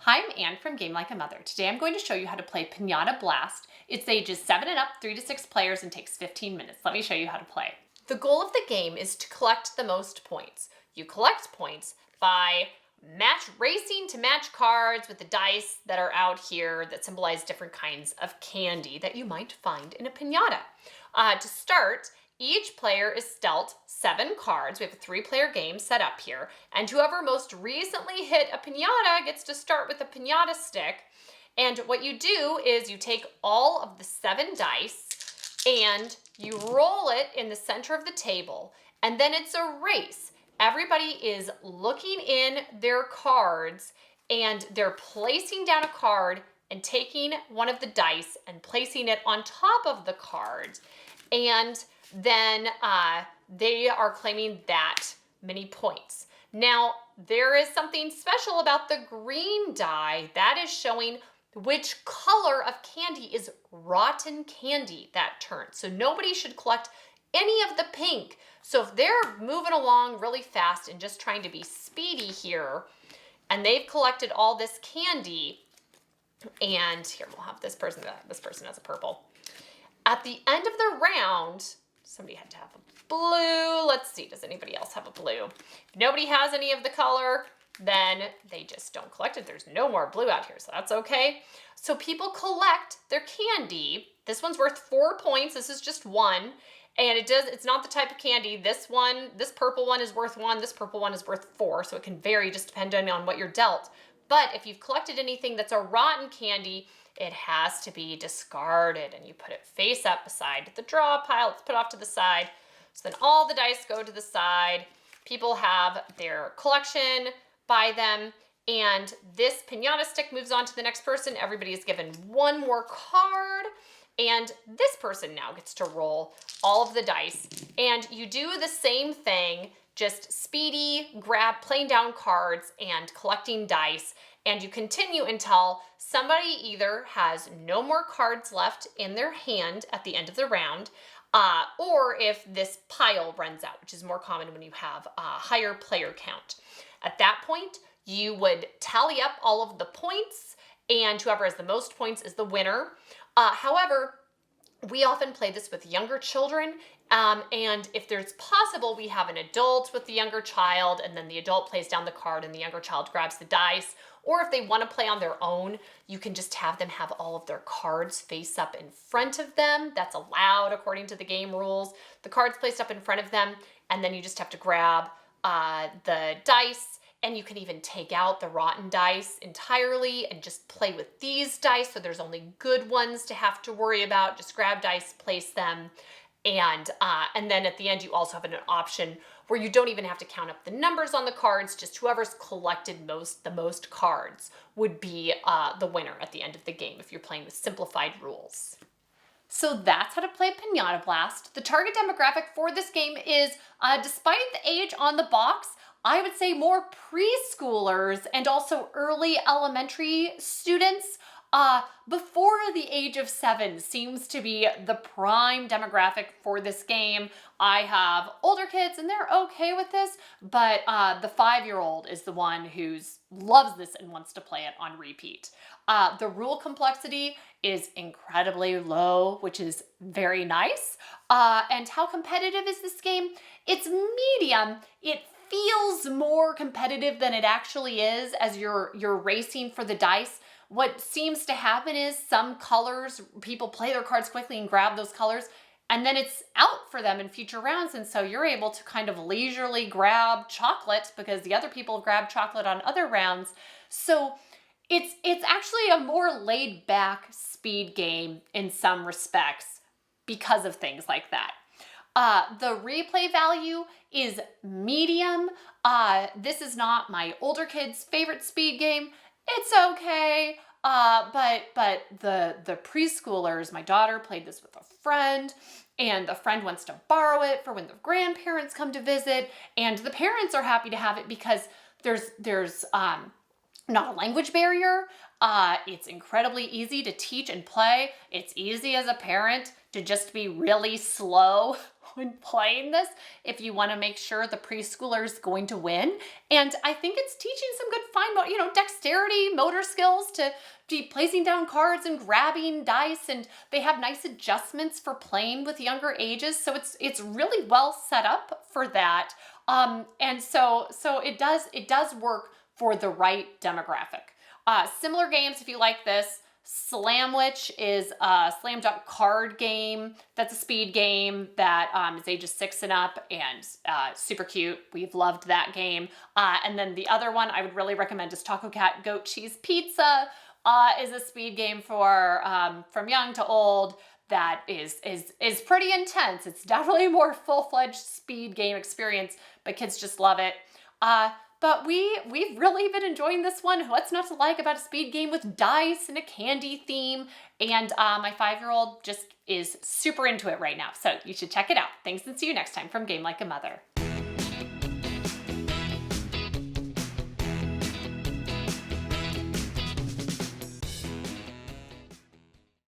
Hi, I'm Anne from Game Like a Mother. Today I'm going to show you how to play Piñata Blast. It's ages 7 and up, 3 to 6 players, and takes 15 minutes. Let me show you how to play. The goal of the game is to collect the most points. You collect points by racing to match cards with the dice that are out here that symbolize different kinds of candy that you might find in a piñata. To start, each player is dealt 7 cards. We have a 3-player game set up here, and whoever most recently hit a piñata gets to start with a piñata stick. And what you do is you take all of the 7 dice and you roll it in the center of the table, and then it's a race. Everybody is looking in their cards and they're placing down a card and taking one of the dice and placing it on top of the card. And then they are claiming that many points. Now, there is something special about the green die that is showing which color of candy is rotten candy that turn. So nobody should collect any of the pink. So if they're moving along really fast and just trying to be speedy here, and they've collected all this candy, and here we'll have this person has a purple. At the end of the round, somebody had to have a blue. Let's see, does anybody else have a blue? If nobody has any of the color, then they just don't collect it. There's no more blue out here, so that's okay. So people collect their candy. This one's worth 4 points. This is just one. And it's not the type of candy. This purple one is worth 1. This purple one is worth 4. So it can vary just depending on what you're dealt. But if you've collected anything that's a rotten candy, it has to be discarded, and you put it face up beside the draw pile. It's put off to the side. So then all the dice go to the side. People have their collection by them, and this piñata stick moves on to the next person. Everybody is given 1 more card, and this person now gets to roll all of the dice. And you do the same thing, just speedy, playing down cards and collecting dice. And you continue until somebody either has no more cards left in their hand at the end of the round, or if this pile runs out, which is more common when you have a higher player count. At that point, you would tally up all of the points, and whoever has the most points is the winner. However, we often play this with younger children, and if there's possible, we have an adult with the younger child, and then the adult plays down the card and the younger child grabs the dice. Or if they want to play on their own, you can just have them have all of their cards face up in front of them. That's allowed according to the game rules. The cards placed up in front of them, and then you just have to grab the dice, and you can even take out the rotten dice entirely and just play with these dice, so there's only good ones to have to worry about. Just grab dice, place them, and then at the end you also have an option where you don't even have to count up the numbers on the cards. Just whoever's collected the most cards would be the winner at the end of the game if you're playing with simplified rules. So that's how to play Piñata Blast. The target demographic for this game is, despite the age on the box, I would say more preschoolers and also early elementary students. Before the age of 7 seems to be the prime demographic for this game. I have older kids and they're okay with this, but the 5-year-old is the one who loves this and wants to play it on repeat. The rule complexity is incredibly low, which is very nice. And how competitive is this game? It's medium. It feels more competitive than it actually is as you're racing for the dice. What seems to happen is some colors, people play their cards quickly and grab those colors, and then it's out for them in future rounds, and so you're able to kind of leisurely grab chocolate because the other people grab chocolate on other rounds. So it's actually a more laid back speed game in some respects because of things like that. The replay value is medium. This is not my older kids' favorite speed game. It's okay, but the preschoolers, my daughter played this with a friend, and the friend wants to borrow it for when the grandparents come to visit, and the parents are happy to have it because there's not a language barrier. It's incredibly easy to teach and play. It's easy as a parent to just be really slow when playing this if you want to make sure the preschooler is going to win. And I think it's teaching some good fine, dexterity, motor skills to be placing down cards and grabbing dice, and they have nice adjustments for playing with younger ages. So it's really well set up for that. And so it does work for the right demographic. Similar games, if you like this, Slamwich is a slam dunk card game. That's a speed game that is ages 6 and up, and super cute. We've loved that game. And then the other one I would really recommend is Taco Cat Goat Cheese Pizza. Is a speed game for from young to old that is pretty intense. It's definitely a more full-fledged speed game experience, but kids just love it. But we've really been enjoying this one. What's not to like about a speed game with dice and a candy theme? And my 5-year-old just is super into it right now. So you should check it out. Thanks, and see you next time from Game Like a Mother.